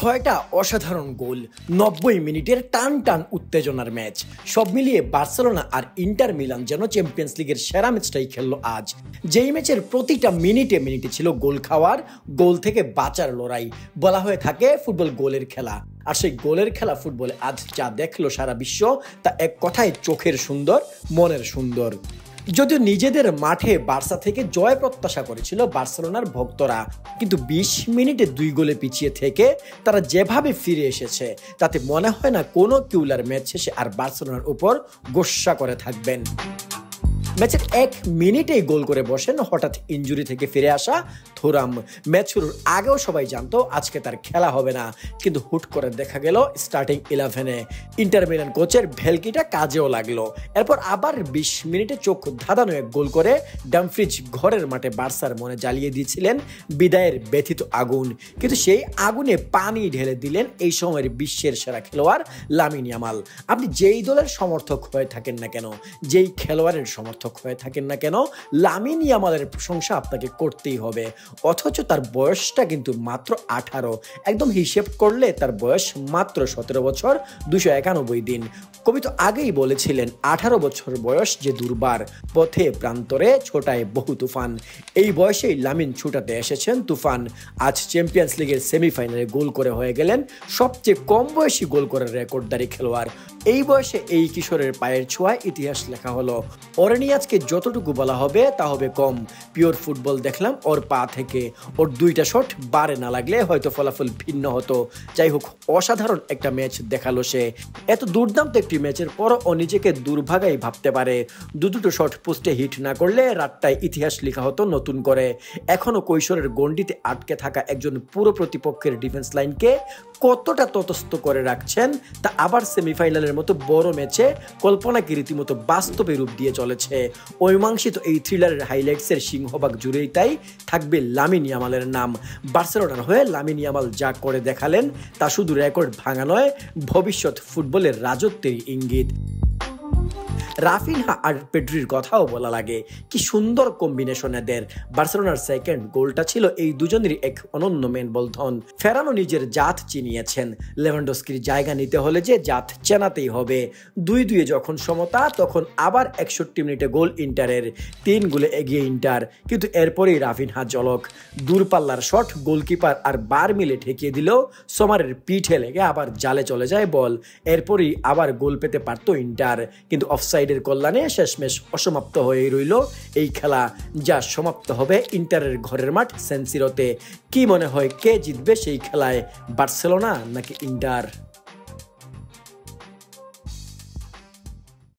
ছয়টা অসাধারণ গোল, ৯০ মিনিটের টান টান উত্তেজনার ম্যাচ। সব মিলিয়ে বার্সেলোনা আর ইন্টার মিলান যেন চ্যাম্পিয়ন্স লিগের সেরা ম্যাচটাই খেললো আজ। যেই ম্যাচের প্রতিটা মিনিটে মিনিটে ছিল গোল খাওয়ার, গোল থেকে বাঁচার লড়াই। বলা হয়ে থাকে ফুটবল গোলের খেলা, আর সেই গোলের খেলা ফুটবলে আজ যা দেখলো সারা বিশ্ব, তা এক কথায় চোখের সুন্দর, মনের সুন্দর। যদিও নিজেদের মাঠে বার্সা থেকে জয় প্রত্যাশা করেছিল বার্সেলোনার ভক্তরা, কিন্তু ২০ মিনিটে ২ গোলে পিছিয়ে থেকে তারা যেভাবে ফিরে এসেছে, তাতে মনে হয় না কোনো কিউলার ম্যাচ শেষে আর বার্সেলোনার উপর গোস্বা করে থাকবেন। ম্যাচের ১ মিনিটেই গোল করে বসেন হঠাৎ ইনজুরি থেকে ফিরে আসা থুরাম। ম্যাচ শুরুর আগেও সবাই জানতো আজকে তার খেলা হবে না, কিন্তু হুট করে দেখা গেল স্টার্টিং 11-এ। ইন্টার মিলান কোচের ভেলকিটা কাজেও লাগলো। এরপর আবার ২০ মিনিটে চোখ ধাঁধানো এক গোল করে ডামফ্রিজ ঘরের মাঠে বার্সার মনে জ্বালিয়ে দিয়েছিলেন বিদায়ের ব্যথিত আগুন। কিন্তু সেই আগুনে পানি ঢেলে দিলেন এই সময়ের বিশ্বের সেরা খেলোয়াড় লামিন ইয়ামাল। আপনি যেই দলের সমর্থক হয়ে থাকেন না কেন, যেই খেলোয়াড়ের সমর্থক হয়ে থাকেন না কেন, লামিন ইয়ামালের প্রশংসা আপনাকে করতেই হবে। অথচ তার বয়সটা কিন্তু মাত্র 18। একদম হিসেব করলে তার বয়স মাত্র 17 বছর 291 দিন। কবি তো আগেই বলেছিলেন 18 বছর বয়স যে দুর্বার, পথে প্রান্তরে ছোটায় বহু তুফান। এই বয়সেই লামিন ছুটাতে এসেছেন তুফান। আজ চ্যাম্পিয়ন্স লিগের সেমিফাইনালে গোল করে হয়ে গেলেন সবচেয়ে কম বয়সী গোল করার রেকর্ডদারি খেলোয়াড়। এই বয়সে এই কিশোরের পায়ের ছোঁয়ায় ইতিহাস লেখা হলো। ওর নিয়ে আজকে যতটুকু বলা হবে তা হবে কম। পিওর ফুটবল দেখলাম ওর পা থেকে। ওর 2টা শট বারে না লাগলে হয়তো ফলাফল ভিন্ন হতো। যাই হোক, অসাধারণ একটা ম্যাচ দেখালো সে। এত দুর্দান্ত একটি ম্যাচের পরও ও নিজেকে দুর্ভাগাই ভাবতে পারে। দুটো শট পোস্টে হিট না করলে রাতটায় ইতিহাস লেখা হতো নতুন করে। এখনো কৈশোরের গণ্ডিতে আটকে থাকা একজন পুরো প্রতিপক্ষের ডিফেন্স লাইনকে কতটা তটস্থ করে রাখছেন, তা আবার সেমিফাইনালের মতো বড় ম্যাচে কল্পনাকে রীতিমতো বাস্তবে রূপ দিয়ে চলেছে। অমীমাংসিত এই থ্রিলারের হাইলাইটসের সিংহভাগ জুড়েই তাই থাকবে লামিন ইয়ামালের নাম। বার্সেলোনার হয়ে লামিন ইয়ামাল যা করে দেখালেন, তা শুধু রেকর্ড ভাঙা নয়, ভবিষ্যৎ ফুটবলের রাজত্বের ইঙ্গিত। রাফিনহা আর পেড্রির কথাও বলা লাগে। কি সুন্দর কম্বিনেশন এদের। বার্সেলোনার সেকেন্ড গোলটা ছিল এই দুজনেরই এক অনন্য মেন বলধন। ফেরানো নিজের জাত চিনিয়েছেন। লেভানডস্কির জায়গা নিতে হলে যে জাত চেনাতেই হবে। 2-2 যখন সমতা, তখন আবার 61 মিনিটে গোল ইন্টারের। 3 গোলে এগিয়ে ইন্টার, কিন্তু এরপরেই রাফিনহা জলক। দূরপাল্লার শট গোলকিপার আর বার মিলে ঠেকিয়ে দিলেও সোমারের পিঠে লেগে আবার জালে চলে যায় বল। এরপরই আবার গোল পেতে পারত ইন্টার, কিন্তু অফসাইডের কল্যাণে শেষমেশ অসমাপ্ত হয়ে রইল এই খেলা, যা সমাপ্ত হবে ইন্টারের ঘরের মাঠ সেন সিরোতে। কি মনে হয় কে জিতবে সেই খেলায়, বার্সেলোনা নাকি ইন্টার?